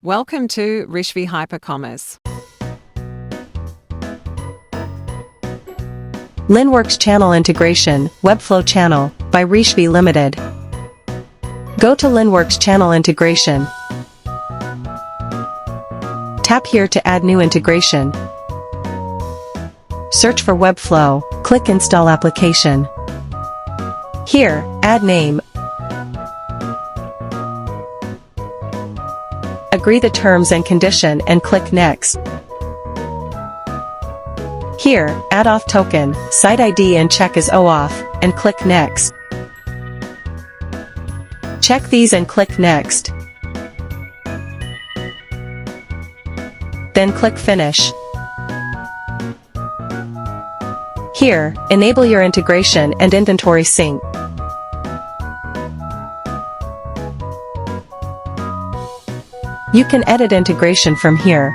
Welcome to Rishvi Hypercommerce. Linnworks Channel Integration, Webflow Channel, by Rishvi Ltd. Go to Linnworks Channel Integration. Tap here to add new integration. Search for Webflow, click Install Application. Here, add name. Agree the terms and condition and click Next. Here, add auth token, site ID and check as OAuth, and click Next. Check these and click Next. Then click Finish. Here, enable your integration and inventory sync. You can edit integration from here.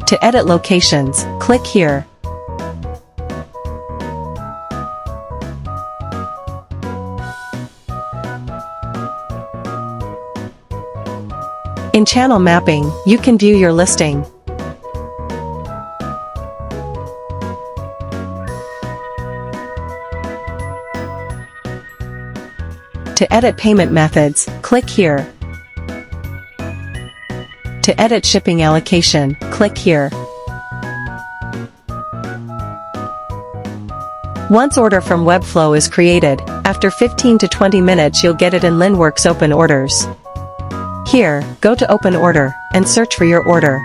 To edit locations, click here. In channel mapping, you can view your listing. To edit payment methods, click here. To edit shipping allocation, click here. Once order from Webflow is created, after 15 to 20 minutes you'll get it in Linnworks Open Orders. Here, go to Open Order, and search for your order.